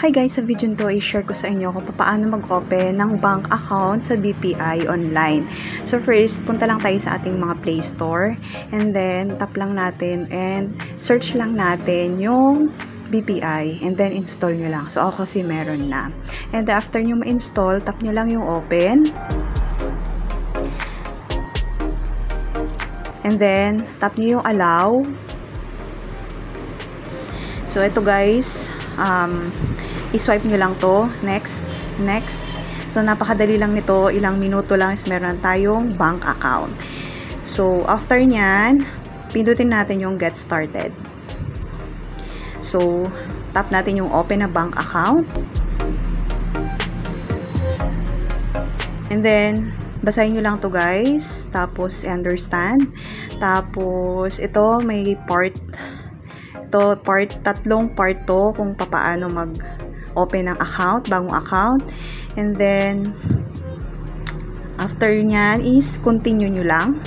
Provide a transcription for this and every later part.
Hi guys, sa video nito i-share ko sa inyo kung paano mag-open ng bank account sa BPI online. So first, punta lang tayo sa ating mga Play Store and then tap lang natin and search lang natin yung BPI and then install nyo lang. So ako kasi meron na. And after nyo ma-install, tap nyo lang yung open. And then tap nyo yung allow. So ito guys, i-swipe nyo lang to, next. So napakadali lang nito, ilang minuto lang is meron tayong bank account. So after nyan, pindutin natin yung get started. So tap natin yung open na bank account. And then basahin nyo lang to guys, tapos understand. Tapos ito may tatlong part to kung paano mag-open ng account, bagong account. And then after nyan is continue nyo lang.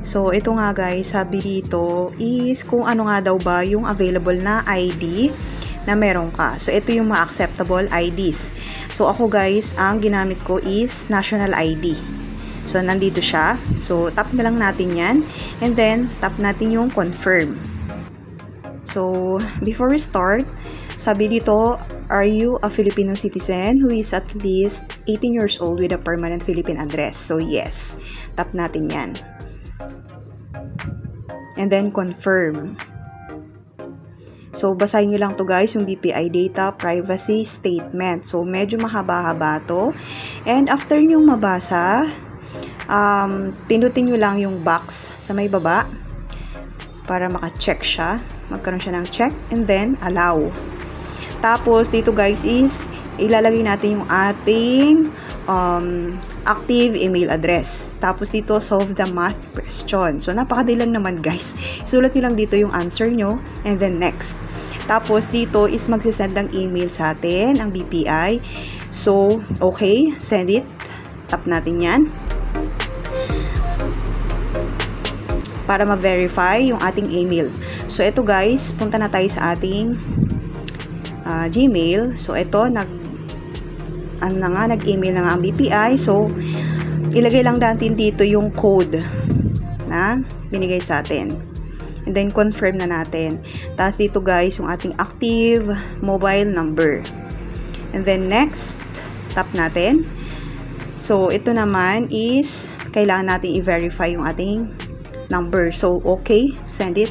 So ito nga guys, sabi dito is kung ano nga daw ba yung available na ID na meron ka. So ito yung mga acceptable IDs. So ako guys, ang ginamit ko is national ID. So, nandito siya. So, tap na lang natin yan. And then, tap natin yung confirm. So, before we start, sabi dito, are you a Filipino citizen who is at least 18 years old with a permanent Philippine address? So, yes. Tap natin yan. And then, confirm. So, basahin nyo lang to guys, yung BPI data privacy statement. So, medyo mahaba-haba to. And after nyong mabasa, pindutin nyo lang yung box sa may baba para maka-check siya, magkaroon siya ng check, and then allow. Tapos dito guys is ilalagay natin yung ating active email address. Tapos dito solve the math question. So napakadali lang naman guys, isulat nyo lang dito yung answer nyo and then next. Tapos dito is magsisend ng email sa atin ang BPI. So okay, send it. Tap natin yan para ma-verify yung ating email. So, ito guys, punta na tayo sa ating Gmail. So, ito, nag-email na nga ang BPI. So, ilagay lang natin dito yung code na binigay sa atin. And then, confirm na natin. Tapos, dito guys, yung ating active mobile number. And then, next, tap natin. So, ito naman is, kailangan natin i-verify yung ating number. So, okay, send it.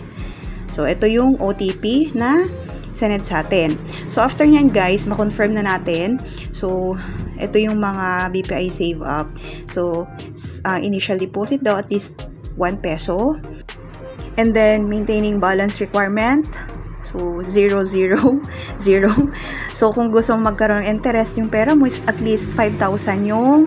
So, ito yung OTP na send sa atin. So, after nyan guys, ma-confirm na natin. So, ito yung mga BPI save up. So, initial deposit daw at least 1 peso. And then, maintaining balance requirement. So, 0, 0, 0. So, kung gusto mong magkaroon ng interest yung pera mo is at least 5,000 yung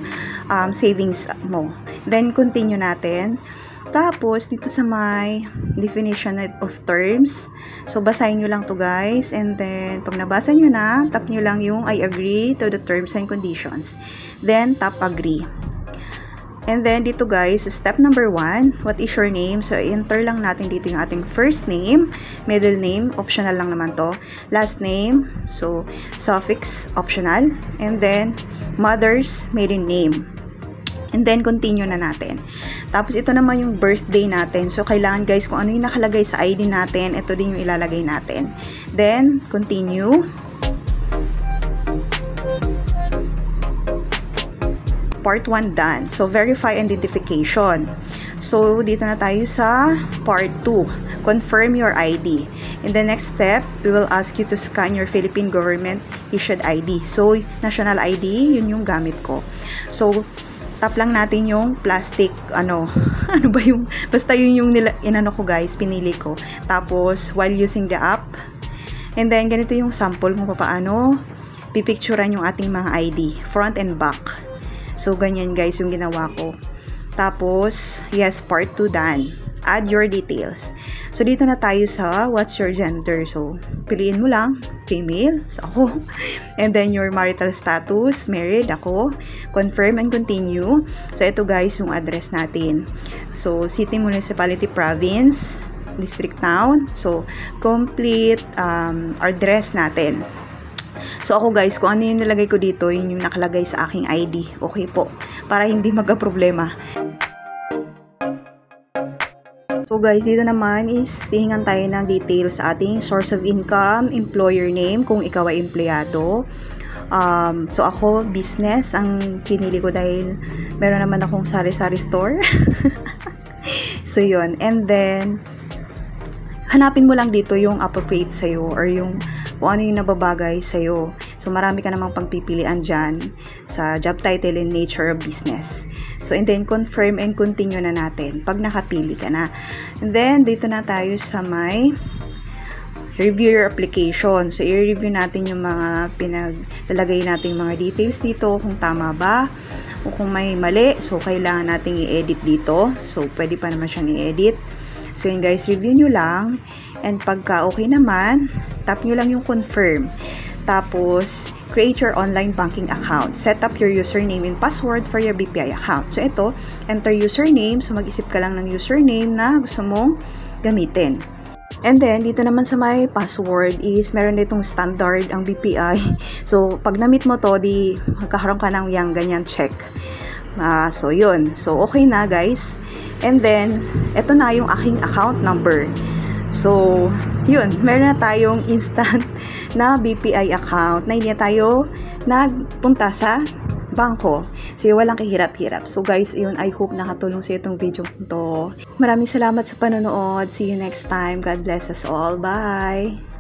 savings mo. Then, continue natin. Tapos, dito sa may definition of terms. So, basahin nyo lang to guys. And then, pag nabasa nyo na, tap nyo lang yung I agree to the terms and conditions. Then, tap agree. And then, dito guys, step number 1, what is your name? So, enter lang natin dito yung ating first name, middle name, optional lang naman to. Last name, so, suffix, optional. And then, mother's maiden name. And then, continue na natin. Tapos, ito naman yung birthday natin. So, kailangan guys, kung ano yung nakalagay sa ID natin, ito din yung ilalagay natin. Then, continue. Part 1 done. So, verify identification. So, dito na tayo sa part 2. Confirm your ID. In the next step, we will ask you to scan your Philippine government issued ID. So, national ID, yun yung gamit ko. So, tap lang natin yung plastic, ano ba yung, basta yun yung inano ko guys, pinili ko. Tapos, while using the app, and then, ganito yung sample kung paano pipicturean yung ating mga ID, front and back. So, ganyan guys yung ginawa ko. Tapos, yes, part 2 done. Add your details. So, dito na tayo sa what's your gender. So, piliin mo lang, female, so ako. And then, your marital status, married, ako. Confirm and continue. So, ito guys, yung address natin. So, city, municipality, province. district town. So, complete address natin. So, ako guys, kung ano yung nilagay ko dito, yun yung nakalagay sa aking ID. Okay po. Para hindi magka-problema. So guys, dito naman is hihingan tayo ng details sa ating source of income, employer name, kung ikaw ay empleyado. So ako, business ang pinili ko dahil meron naman akong sari-sari store. So yun. And then, hanapin mo lang dito yung appropriate sa'yo or yung kung ano yung nababagay sa'yo. So marami ka namang pagpipilian dyan sa job title and nature of business. So, and then, confirm and continue na natin pag nakapili ka na. And then, dito na tayo sa may review your application. So, i-review natin yung mga pinaglalagay natin mga details dito, kung tama ba, o kung may mali. So, kailangan nating i-edit dito. So, pwede pa naman siyang i-edit. So, yun guys, review nyo lang. And pagka okay naman, tap nyo lang yung confirm. Tapos, create your online banking account. Set up your username and password for your BPI account. So, ito, enter username. So, mag-isip ka lang ng username na gusto mong gamitin. And then, dito naman sa may password is, meron ditong standard ang BPI. So, pag na-meet mo to, di magkakaroon ka ng yang ganyan check. So, yun. So, okay na, guys. And then, ito na yung aking account number. So, yun, meron na tayong instant na BPI account na hindi na tayo nagpunta sa bangko. So, walang kahirap-hirap. So, guys, yun, I hope nakatulong sa itong video to. Maraming salamat sa panonood. See you next time. God bless us all. Bye!